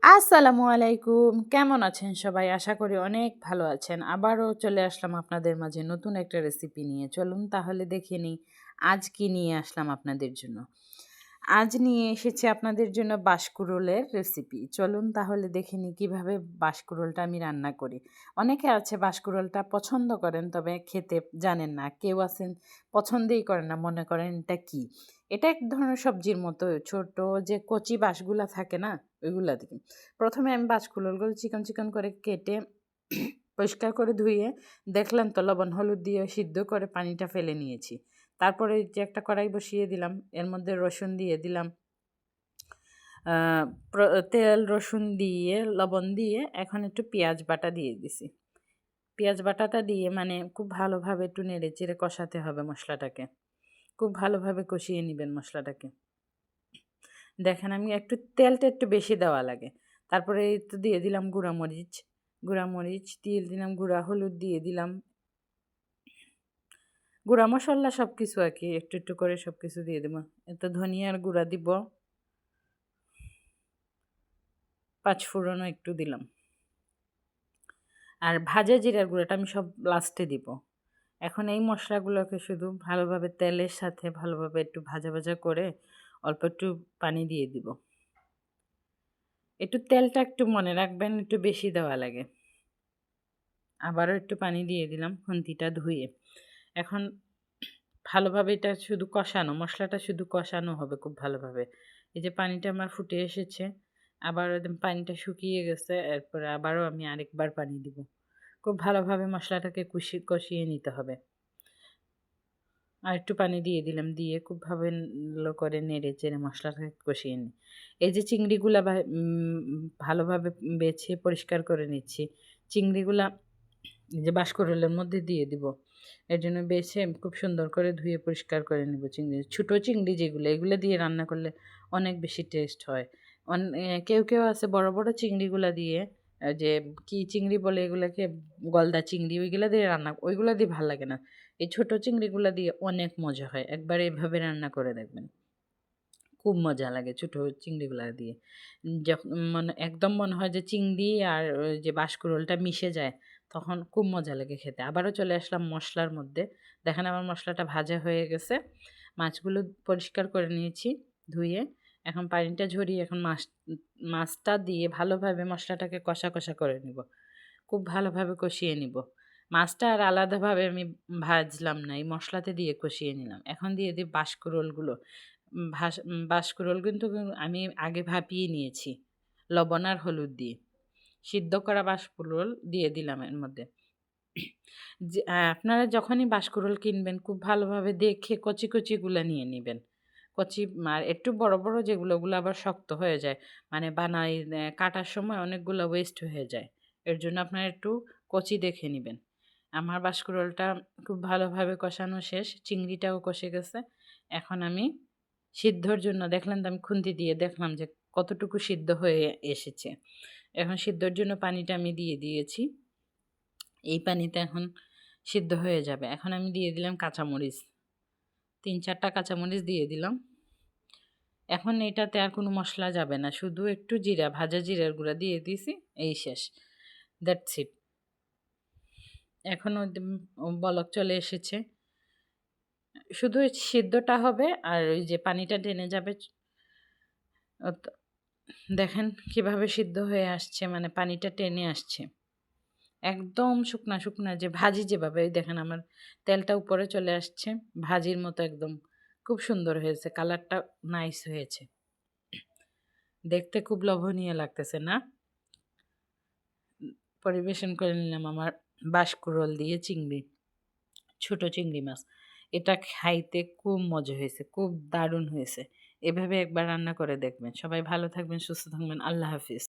আসসালামু আলাইকুম, কেমন আছেন সবাই? আশা করি অনেক ভালো আছেন। আবারও চলে আসলাম আপনাদের মাঝে নতুন একটা রেসিপি নিয়ে। চলুন তাহলে দেখে নিই আজ কি নিয়ে আসলাম আপনাদের জন্য। আজ নিয়ে এসেছি আপনাদের জন্য বাঁশকুড়োলের রেসিপি। চলুন তাহলে দেখে নিই কীভাবে বাঁশকুড়োলটা আমি রান্না করি। অনেকে আছে বাঁশকুড়োলটা পছন্দ করেন, তবে খেতে জানেন না। কেউ আছেন পছন্দই করেন না, মনে করেন এটা কী। এটা এক ধরনের সবজির মতো, ছোট যে কচি বাঁশগুলা থাকে না, ওইগুলা থেকে। প্রথমে আমি বাঁশকুড়োলগুলো চিকন চিকন করে কেটে পরিষ্কার করে ধুয়ে, দেখলেন তো, লবণ হলুদ দিয়ে সিদ্ধ করে পানিটা ফেলে নিয়েছি। তারপরে যে একটা কড়াই বসিয়ে দিলাম, এর মধ্যে রসুন দিয়ে দিলাম, তেল রসুন দিয়ে লবণ দিয়ে এখন একটু পেঁয়াজ বাটা দিয়ে দিছি। পেঁয়াজ বাটাটা দিয়ে মানে খুব ভালোভাবে একটু নেড়ে চেড়ে কষাতে হবে মশলাটাকে। খুব ভালোভাবে কষিয়ে নেবেন মশলাটাকে। দেখেন আমি তেলটা একটু বেশি দেওয়া লাগে। তারপরে তো দিয়ে দিলাম গুঁড়ামরিচ দিয়ে দিলাম, গুঁড়া হলুদ দিয়ে দিলাম, গুঁড়া মশলা সব কিছু আর কি, একটু একটু করে সব কিছু দিয়ে দেবো। এত ধনিয়ার গুঁড়া দিব, পাঁচফোড়নও একটু দিলাম, আর ভাজা জিরার গুঁড়াটা আমি সব লাস্টে দিব। এখন এই মশলাগুলোকে শুধু ভালোভাবে তেলের সাথে ভালোভাবে একটু ভাজা ভাজা করে অল্প একটু পানি দিয়ে দিব। একটু তেলটা একটু মনে রাখবেন, একটু বেশি দেওয়া লাগে। আবারও একটু পানি দিয়ে দিলাম খুন্তিটা ধুয়ে। এখন ভালোভাবে এটা শুধু কষানো, মশলাটা শুধু কষানো হবে খুব ভালোভাবে। এই যে পানিটা আমার ফুটে এসেছে, আবার একদম পানিটা শুকিয়ে গেছে, এরপরে আবারও আমি আরেকবার পানি দিব। খুব ভালোভাবে মশলাটাকে কষিয়ে নিতে হবে। আর একটু পানি দিয়ে দিলাম, দিয়ে খুব ভালো করে নেড়ে চেড়ে মশলাটাকে কষিয়ে নিই। এই যে চিংড়িগুলা ভালোভাবে বেছে পরিষ্কার করে নিচ্ছি। চিংড়িগুলা যে বাঁশকুড়োলের মধ্যে দিয়ে দিব। এর জন্য বেছে খুব সুন্দর করে ধুয়ে পরিষ্কার করে নেব চিংড়ি। ছোটো চিংড়ি যেগুলো, এগুলো দিয়ে রান্না করলে অনেক বেশি টেস্ট হয়। কেউ কেউ আছে বড় বড় চিংড়িগুলা দিয়ে, যে কি চিংড়ি বলে এগুলাকে, গলদা চিংড়ি, ওইগুলা দিয়ে রান্না, ওইগুলা দিয়ে ভালো লাগে না। এই ছোটো চিংড়িগুলা দিয়ে অনেক মজা হয়। একবার এভাবে রান্না করে দেখবেন, খুব মজা লাগে ছোটো চিংড়িগুলা দিয়ে। যখন একদম মনে হয় যে চিংড়ি আর ওই যে বাঁশকুড়োলটা মিশে যায়, তখন খুব মজা লাগে খেতে। আবারও চলে আসলাম মশলার মধ্যে। দেখেন আমার মশলাটা ভাজা হয়ে গেছে। মাছগুলো পরিষ্কার করে নিয়েছি ধুয়ে। এখন পানিটা ঝরিয়ে এখন মাছটা দিয়ে ভালোভাবে মশলাটাকে কষা কষা করে নিব। খুব ভালোভাবে কষিয়ে নিব। মাছটা আর আলাদাভাবে আমি ভাজলাম না, এই মশলাতে দিয়ে কষিয়ে নিলাম। এখন দিয়ে দিই বাঁশকুড়োলগুলো। বাঁশকুড়োল কিন্তু আমি আগে ভাপিয়ে নিয়েছি লবণ আর হলুদ দিয়ে। সিদ্ধ করা বাঁশকুড়োল দিয়ে দিলাম এর মধ্যে। যে আপনারা যখনই বাঁশকুড়োল কিনবেন, খুব ভালোভাবে দেখে কচি কচিগুলা নিয়ে নেবেন। কচি আর একটু বড় বড় যেগুলো, ওগুলো আবার শক্ত হয়ে যায়, মানে কাটার সময় অনেকগুলো ওয়েস্ট হয়ে যায়। এর জন্য আপনারা একটু কচি দেখে নেবেন। আমার বাঁশকুড়োলটা খুব ভালোভাবে কষানো শেষ, চিংড়িটাও কষে গেছে। এখন আমি সিদ্ধর জন্য দেখলাম তো, আমি খুন্তি দিয়ে দেখলাম যে কতটুকু সিদ্ধ হয়ে এসেছে। এখন সিদ্ধর জন্য পানিটা আমি দিয়ে দিয়েছি। এই পানিতে এখন সিদ্ধ হয়ে যাবে। এখন আমি দিয়ে দিলাম কাঁচামরিচ, 3-4টা কাঁচামরিচ দিয়ে দিলাম। এখন এটাতে আর কোনো মশলা যাবে না, শুধু একটু জিরা, ভাজা জিরার গুঁড়া দিয়ে দিয়েছি, এই শেষ। That's it. এখন বলক চলে এসেছে, শুধু সিদ্ধটা হবে আর ওই যে পানিটা টেনে যাবে। দেখেন কিভাবে সিদ্ধ হয়ে আসছে, মানে পানিটা টেনে আসছে। একদম শুকনা শুকনা, যে ভাজি যেভাবে, দেখেন আমার তেলটা উপরে চলে আসছে, ভাজির মতো একদম। খুব সুন্দর হয়েছে, কালারটা নাইস হয়েছে, দেখতে খুব লোভনীয় লাগতেছে না? পরিবেশন করে নিলাম আমার বাঁশকুড়োল দিয়ে চিংড়ি, ছোট চিংড়ি মাছ। এটা খাইতে খুব মজা হয়েছে, খুব দারুণ হয়েছে। এভাবে একবার রান্না করে দেখবেন। সবাই ভালো থাকবেন, সুস্থ থাকবেন। আল্লাহ হাফিজ।